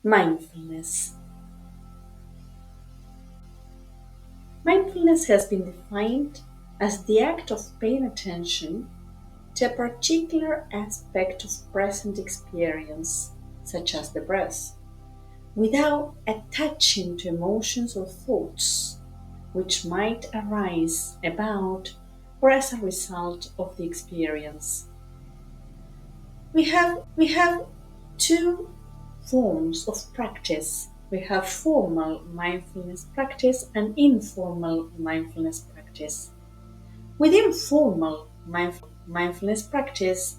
Mindfulness. Mindfulness has been defined as the act of paying attention to a particular aspect of present experience, such as the breath, without attaching to emotions or thoughts which might arise about or as a result of the experience. We have two forms of practice. We have formal mindfulness practice and informal mindfulness practice. Within formal mindfulness practice,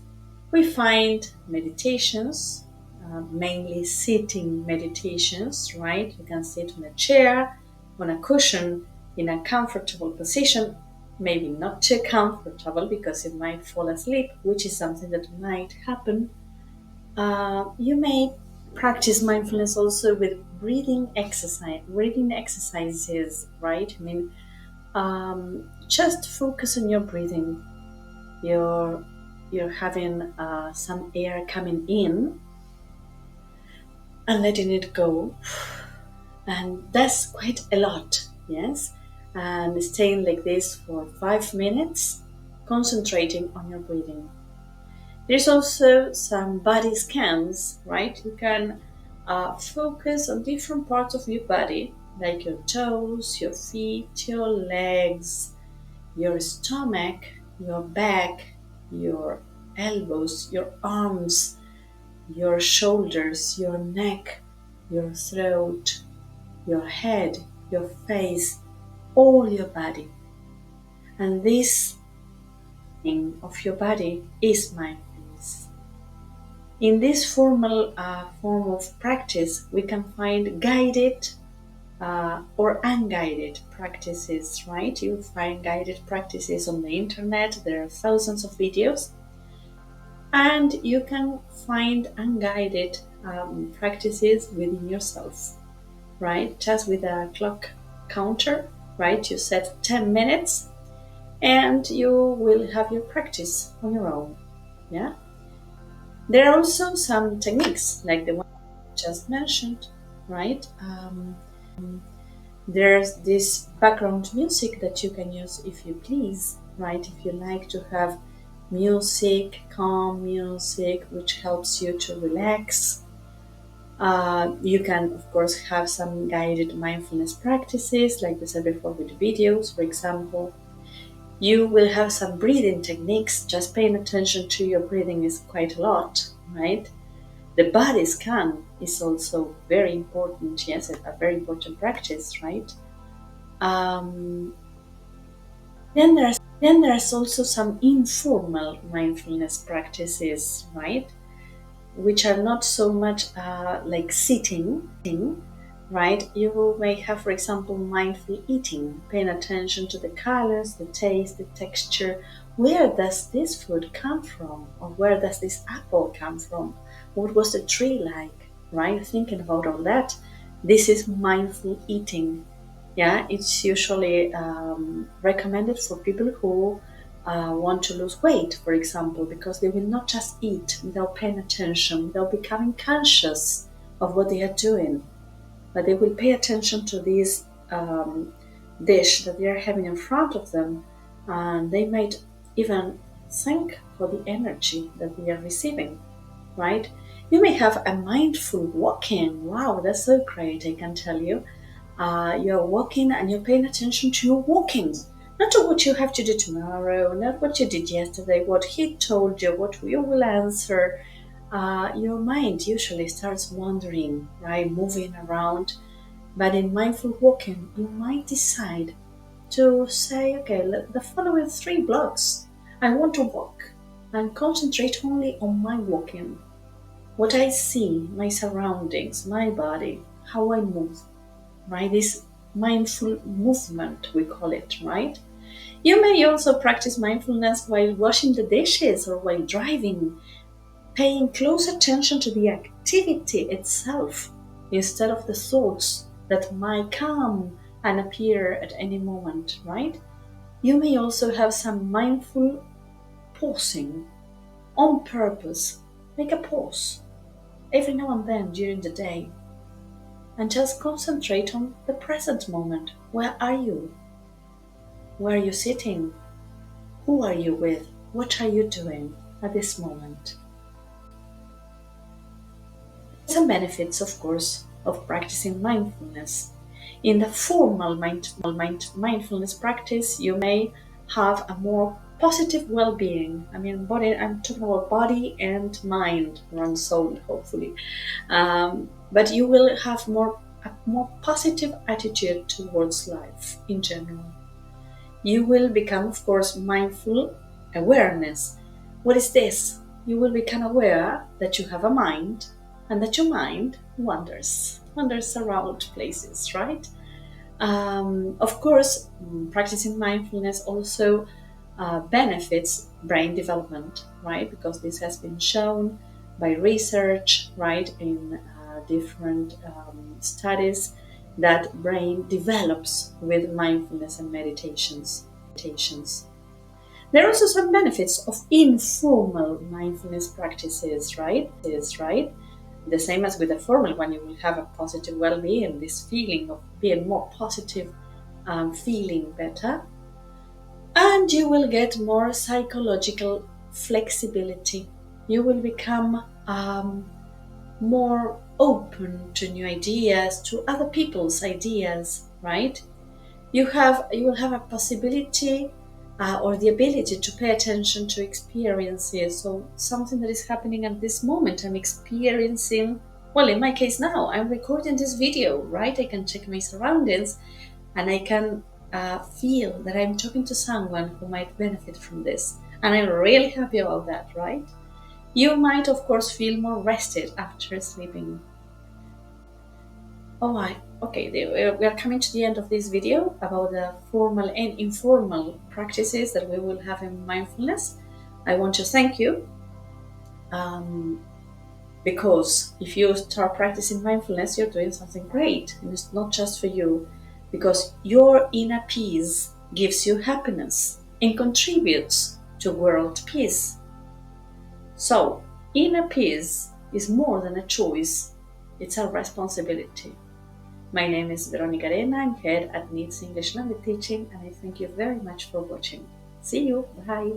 we find meditations, mainly sitting meditations, right? You can sit on a chair, on a cushion, in a comfortable position, maybe not too comfortable because you might fall asleep, which is something that might happen. You may practice mindfulness also with breathing exercises, right? I mean, just focus on your breathing. You're you're having some air coming in and letting it go, and that's quite a lot. Yes, and staying like this for 5 minutes, concentrating on your breathing. There's also some body scans, right? You can focus on different parts of your body, like your toes, your feet, your legs, your stomach, your back, your elbows, your arms, your shoulders, your neck, your throat, your head, your face, all your body. And this thing of your body is mindfulness. In this formal form of practice, we can find guided or unguided practices, right? You find guided practices on the internet, there are thousands of videos, and you can find unguided practices within yourself, right? Just with a clock counter, right? You set 10 minutes and you will have your practice on your own, yeah? There are also some techniques like the one I just mentioned, right? There's this background music that you can use if you please, right? If you like to have music, calm music, which helps you to relax. You can, of course, have some guided mindfulness practices, like we said before, with videos, for example. You will have some breathing techniques. Just paying attention to your breathing is quite a lot, right? The body scan is also very important. Yes, a very important practice, right? Um, then there's also some informal mindfulness practices, right? Which are not so much like sitting, right? You may have, for example, mindful eating, paying attention to the colors, the taste, the texture. Where does this food come from? Or where does this apple come from? What was the tree like, right? Thinking about all that. This is mindful eating. Yeah, it's usually recommended for people who want to lose weight, for example, because they will not just eat without paying attention, without becoming conscious of what they are doing, but they will pay attention to this dish that they are having in front of them, and they might even thank for the energy that they are receiving, right? You may have a mindful walking. Wow, that's so great, I can tell you. You're walking and you're paying attention to your walking, not to what you have to do tomorrow, not what you did yesterday, what he told you, what you will answer. Your mind usually starts wandering, right, moving around. But in mindful walking, you might decide to say, okay, the following 3 blocks, I want to walk and concentrate only on my walking, what I see, my surroundings, my body, how I move, right? This mindful movement, we call it, right? You may also practice mindfulness while washing the dishes or while driving, paying close attention to the activity itself instead of the thoughts that might come and appear at any moment, right? You may also have some mindful pausing on purpose. Make a pause every now and then during the day. and just concentrate on the present moment. Where are you? Where are you sitting? Who are you with? What are you doing at this moment? Some benefits, of course, of practicing mindfulness. In the formal mindfulness practice, you may have a more positive well-being. I'm talking about body and mind, and soul, hopefully. But you will have a more positive attitude towards life in general. You will become, of course, mindful awareness. What is this? You will become aware that you have a mind and that your mind wanders around places, right? Of course, practicing mindfulness also benefits brain development, right? Because this has been shown by research, right, in different studies that brain develops with mindfulness and meditations. There are also some benefits of informal mindfulness practices, right? The same as with the formal one, you will have a positive well-being, this feeling of being more positive, feeling better, and you will get more psychological flexibility. You will become more open to new ideas, to other people's ideas, right? You will have a possibility or the ability to pay attention to experiences. So something that is happening at this moment, I'm experiencing. Well, in my case now, I'm recording this video, right? I can check my surroundings, and I can feel that I'm talking to someone who might benefit from this, and I'm really happy about that, right? You might, of course, feel more rested after sleeping. All right, okay, we are coming to the end of this video about the formal and informal practices that we will have in mindfulness. I want to thank you because if you start practicing mindfulness, you're doing something great, and it's not just for you, because your inner peace gives you happiness and contributes to world peace. So, inner peace is more than a choice, it's a responsibility. My name is Veronica Arena, I'm head at Needs English Language Teaching, and I thank you very much for watching. See you, bye!